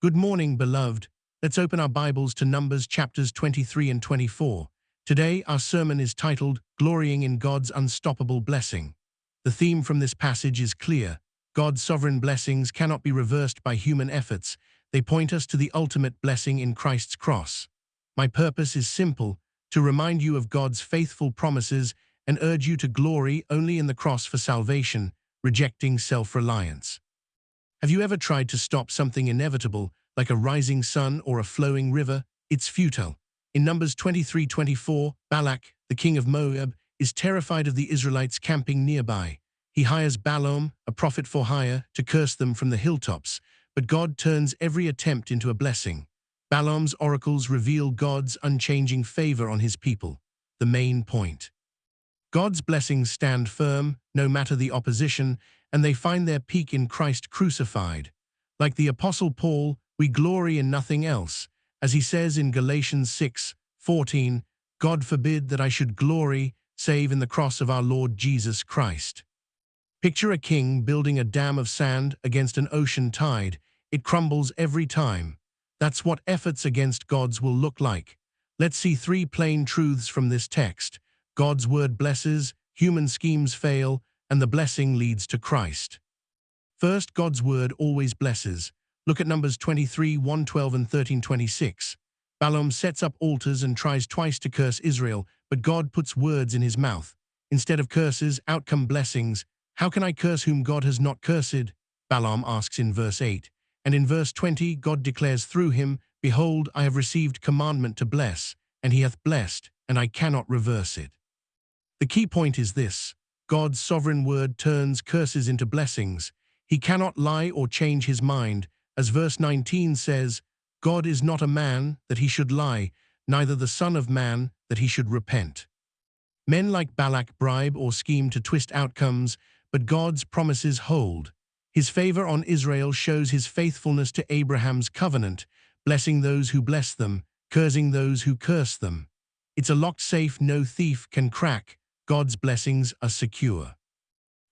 Good morning, beloved. Let's open our Bibles to Numbers chapters 23 and 24. Today, our sermon is titled, Glorying in God's Unstoppable Blessing. The theme from this passage is clear. God's sovereign blessings cannot be reversed by human efforts. They point us to the ultimate blessing in Christ's cross. My purpose is simple, to remind you of God's faithful promises and urge you to glory only in the cross for salvation, rejecting self-reliance. Have you ever tried to stop something inevitable, like a rising sun or a flowing river? It's futile. In Numbers 23:24, Balak, the king of Moab, is terrified of the Israelites camping nearby. He hires Balaam, a prophet for hire, to curse them from the hilltops, but God turns every attempt into a blessing. Balaam's oracles reveal God's unchanging favor on his people. The main point. God's blessings stand firm, no matter the opposition, and they find their peak in Christ crucified. Like the Apostle Paul, we glory in nothing else. As he says in Galatians 6:14, God forbid that I should glory, save in the cross of our Lord Jesus Christ. Picture a king building a dam of sand against an ocean tide. It crumbles every time. That's what efforts against God's will look like. Let's see three plain truths from this text. God's word blesses, human schemes fail, and the blessing leads to Christ. First, God's word always blesses. Look at Numbers 23:1-12 and 13:26. Balaam sets up altars and tries twice to curse Israel, but God puts words in his mouth. Instead of curses, out come blessings. How can I curse whom God has not cursed? Balaam asks in verse 8. And in verse 20, God declares through him, Behold, I have received commandment to bless, and he hath blessed, and I cannot reverse it. The key point is this. God's sovereign word turns curses into blessings. He cannot lie or change his mind. As verse 19 says, God is not a man that he should lie, neither the son of man that he should repent. Men like Balak bribe or scheme to twist outcomes, but God's promises hold. His favor on Israel shows his faithfulness to Abraham's covenant, blessing those who bless them, cursing those who curse them. It's a locked safe no thief can crack. God's blessings are secure.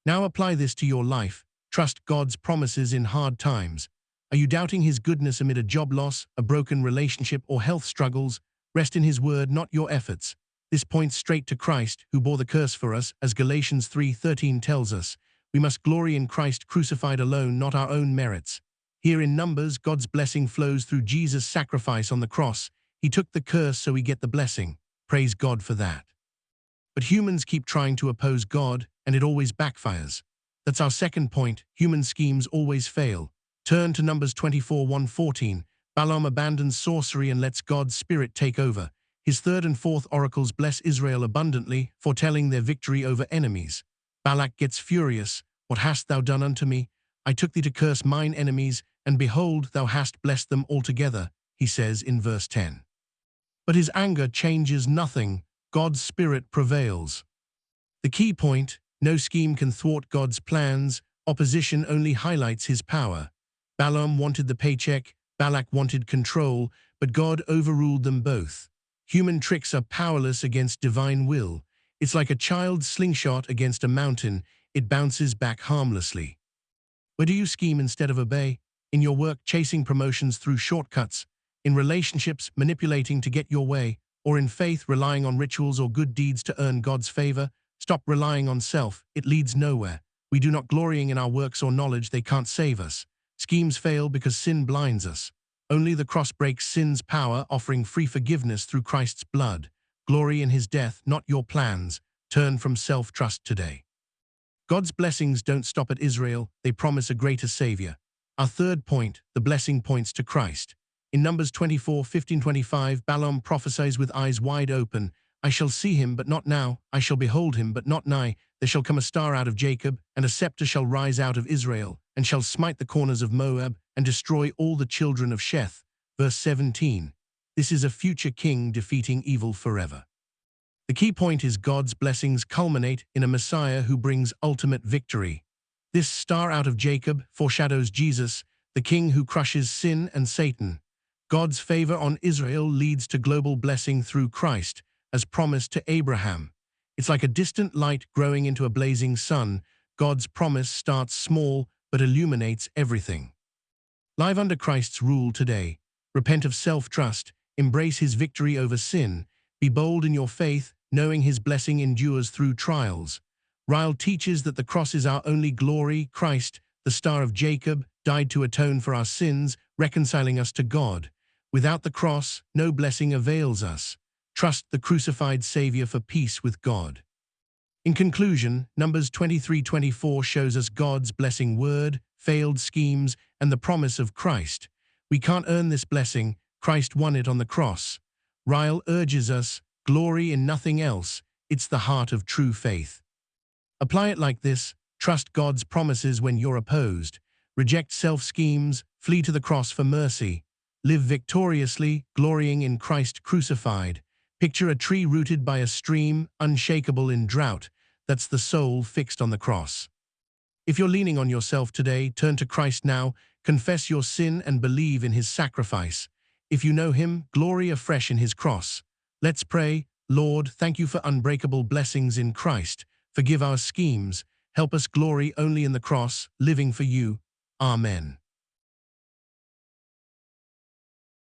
Now apply this to your life. Trust God's promises in hard times. Are you doubting his goodness amid a job loss, a broken relationship, or health struggles? Rest in his word, not your efforts. This points straight to Christ, who bore the curse for us, as Galatians 3:13 tells us. We must glory in Christ crucified alone, not our own merits. Here in Numbers, God's blessing flows through Jesus' sacrifice on the cross. He took the curse so we get the blessing. Praise God for that. But humans keep trying to oppose God, and it always backfires. That's our second point. Human schemes always fail. Turn to Numbers 24:1-14. Balaam abandons sorcery and lets God's Spirit take over. His third and fourth oracles bless Israel abundantly, foretelling their victory over enemies. Balak gets furious. What hast thou done unto me? I took thee to curse mine enemies, and behold, thou hast blessed them altogether, he says in verse 10. But his anger changes nothing. God's Spirit prevails. The key point, no scheme can thwart God's plans. Opposition only highlights his power. Balaam wanted the paycheck, Balak wanted control, but God overruled them both. Human tricks are powerless against divine will. It's like a child's slingshot against a mountain. It bounces back harmlessly. Where do you scheme instead of obey? In your work, chasing promotions through shortcuts. In relationships, manipulating to get your way. Or in faith, relying on rituals or good deeds to earn God's favor. Stop relying on self. It leads nowhere. We do not glorying in our works or knowledge. They can't save us. Schemes fail because sin blinds us. Only the cross breaks sin's power, offering free forgiveness through Christ's blood. Glory in his death, not your plans. Turn from self-trust today. God's blessings don't stop at Israel. They promise a greater Savior. Our third point, the blessing points to Christ. In Numbers 24:15-25, Balaam prophesies with eyes wide open. I shall see him, but not now. I shall behold him, but not nigh. There shall come a star out of Jacob, and a scepter shall rise out of Israel, and shall smite the corners of Moab, and destroy all the children of Sheth. Verse 17. This is a future king defeating evil forever. The key point is God's blessings culminate in a Messiah who brings ultimate victory. This star out of Jacob foreshadows Jesus, the king who crushes sin and Satan. God's favor on Israel leads to global blessing through Christ, as promised to Abraham. It's like a distant light growing into a blazing sun. God's promise starts small but illuminates everything. Live under Christ's rule today. Repent of self-trust, embrace his victory over sin, be bold in your faith, knowing his blessing endures through trials. Ryle teaches that the cross is our only glory. Christ, the Star of Jacob, died to atone for our sins, reconciling us to God. Without the cross, no blessing avails us. Trust the crucified Savior for peace with God. In conclusion, Numbers 23:24 shows us God's blessing word, failed schemes, and the promise of Christ. We can't earn this blessing, Christ won it on the cross. Ryle urges us, glory in nothing else, it's the heart of true faith. Apply it like this: trust God's promises when you're opposed, reject self-schemes, flee to the cross for mercy, live victoriously, glorying in Christ crucified. Picture a tree rooted by a stream, unshakable in drought. That's the soul fixed on the cross. If you're leaning on yourself today, turn to Christ now, confess your sin and believe in his sacrifice. If you know him, glory afresh in his cross. Let's pray. Lord, thank you for unbreakable blessings in Christ. Forgive our schemes. Help us glory only in the cross, living for you. Amen.